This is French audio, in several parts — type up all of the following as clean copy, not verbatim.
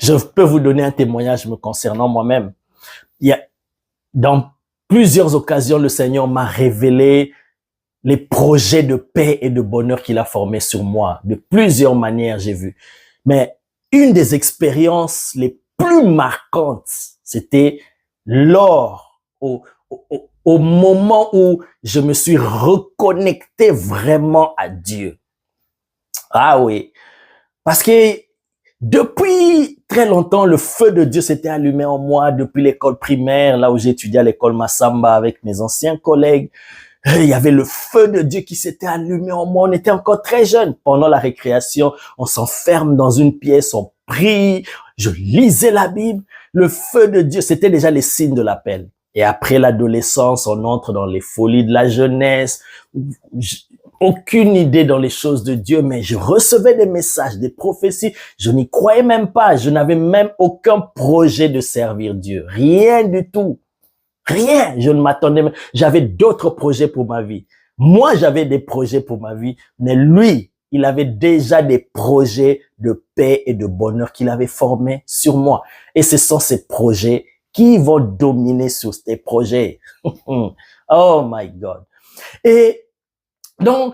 Je peux vous donner un témoignage me concernant moi-même. Dans plusieurs occasions, le Seigneur m'a révélé les projets de paix et de bonheur qu'il a formés sur moi. De plusieurs manières, j'ai vu. Mais une des expériences les plus marquantes, c'était au moment où je me suis reconnecté vraiment à Dieu. Ah oui, parce que depuis très longtemps, le feu de Dieu s'était allumé en moi depuis l'école primaire, là où j'étudiais à l'école Massamba avec mes anciens collègues. Il y avait le feu de Dieu qui s'était allumé en moi. On était encore très jeunes. Pendant la récréation, on s'enferme dans une pièce, on prie, je lisais la Bible. Le feu de Dieu, c'était déjà les signes de l'appel. Et après l'adolescence, on entre dans les folies de la jeunesse. Aucune idée dans les choses de Dieu, mais je recevais des messages, des prophéties. Je n'y croyais même pas. Je n'avais même aucun projet de servir Dieu. Rien du tout. Rien. Je ne m'attendais même. J'avais d'autres projets pour ma vie. Moi, j'avais des projets pour ma vie, mais lui, il avait déjà des projets de paix et de bonheur qu'il avait formés sur moi. Et ce sont ces projets qui vont dominer sur tes projets. Oh my God. Et donc,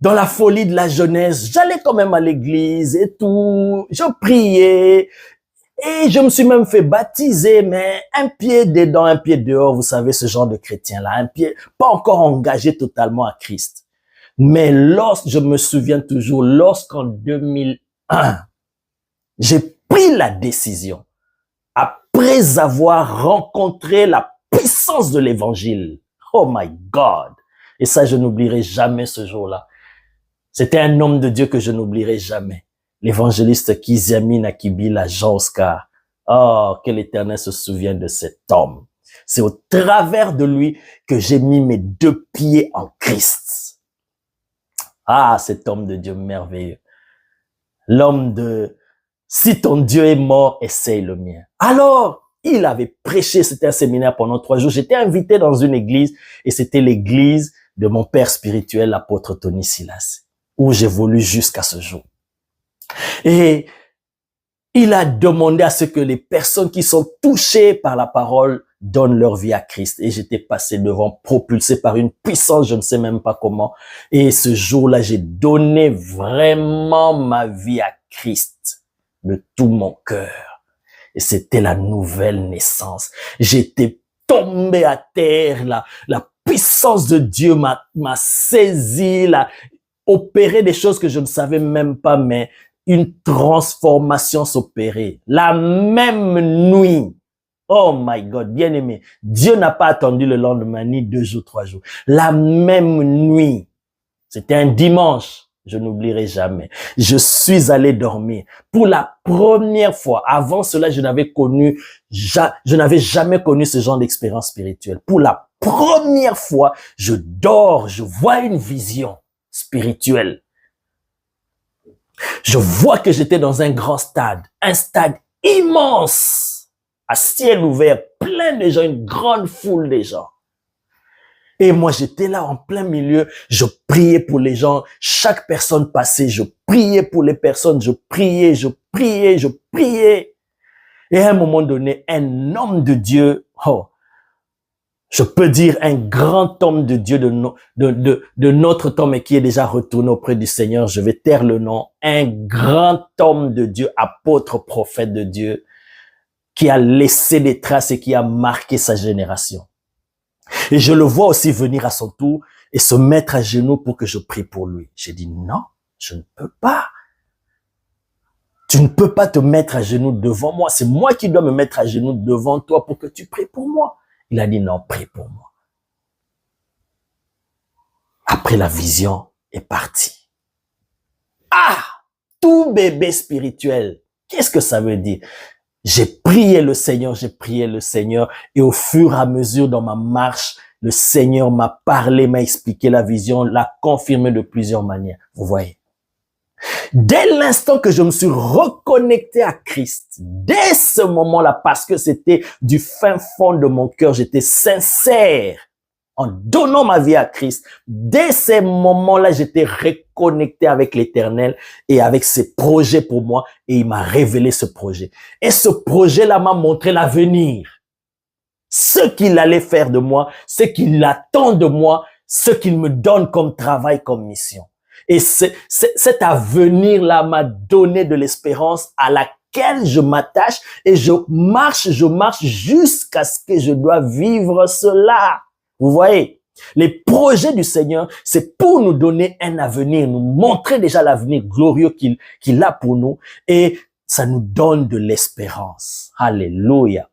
dans la folie de la jeunesse, j'allais quand même à l'église et tout, je priais et je me suis même fait baptiser, mais un pied dedans, un pied dehors, vous savez, ce genre de chrétien-là, un pied pas encore engagé totalement à Christ. Mais je me souviens toujours, lorsqu'en 2001, j'ai pris la décision, après avoir rencontré la puissance de l'évangile. Oh my God! Et ça, je n'oublierai jamais ce jour-là. C'était un homme de Dieu que je n'oublierai jamais. L'évangéliste Kiziamine Akibila Jean Oscar. Oh, que l'Éternel se souvienne de cet homme. C'est au travers de lui que j'ai mis mes deux pieds en Christ. Ah, cet homme de Dieu merveilleux. L'homme de « Si ton Dieu est mort, essaye le mien ». Alors, il avait prêché, c'était un séminaire pendant 3 jours. J'étais invité dans une église et c'était l'église de mon père spirituel, l'apôtre Tony Silas, où j'évolue jusqu'à ce jour. Et il a demandé à ce que les personnes qui sont touchées par la parole donnent leur vie à Christ. Et j'étais passé devant, propulsé par une puissance, je ne sais même pas comment. Et ce jour-là, j'ai donné vraiment ma vie à Christ de tout mon cœur. Et c'était la nouvelle naissance. J'étais tombé à terre, la puissance de Dieu m'a saisi, opéré des choses que je ne savais même pas, mais une transformation s'opérait. La même nuit. Oh my God, bien aimé. Dieu n'a pas attendu le lendemain, ni 2 jours, 3 jours. La même nuit. C'était un dimanche. Je n'oublierai jamais. Je suis allé dormir. Pour la première fois, avant cela, je n'avais jamais connu ce genre d'expérience spirituelle. Pour la première fois, je dors, je vois une vision spirituelle. Je vois que j'étais dans un grand stade, un stade immense, à ciel ouvert, plein de gens, une grande foule de gens. Et moi, j'étais là en plein milieu, je priais pour les gens, chaque personne passait, je priais pour les personnes, je priais. Et à un moment donné, un homme de Dieu, je peux dire un grand homme de Dieu de notre temps, mais qui est déjà retourné auprès du Seigneur, je vais taire le nom, un grand homme de Dieu, apôtre, prophète de Dieu, qui a laissé des traces et qui a marqué sa génération. Et je le vois aussi venir à son tour et se mettre à genoux pour que je prie pour lui. J'ai dit non, je ne peux pas. Tu ne peux pas te mettre à genoux devant moi. C'est moi qui dois me mettre à genoux devant toi pour que tu pries pour moi. Il a dit non, prie pour moi. Après, la vision est partie. Ah! Tout bébé spirituel. Qu'est-ce que ça veut dire? J'ai prié le Seigneur et au fur et à mesure dans ma marche, le Seigneur m'a parlé, m'a expliqué la vision, l'a confirmé de plusieurs manières. Vous voyez? Dès l'instant que je me suis reconnecté à Christ, dès ce moment-là, parce que c'était du fin fond de mon cœur, j'étais sincère. en donnant ma vie à Christ. Dès ces moments-là, j'étais reconnecté avec l'Éternel et avec ses projets pour moi, et il m'a révélé ce projet. Et ce projet-là m'a montré l'avenir. Ce qu'il allait faire de moi, ce qu'il attend de moi, ce qu'il me donne comme travail, comme mission. Et cet avenir-là m'a donné de l'espérance à laquelle je m'attache et je marche jusqu'à ce que je dois vivre cela. Vous voyez, les projets du Seigneur, c'est pour nous donner un avenir, nous montrer déjà l'avenir glorieux qu'il a pour nous, et ça nous donne de l'espérance. Alléluia.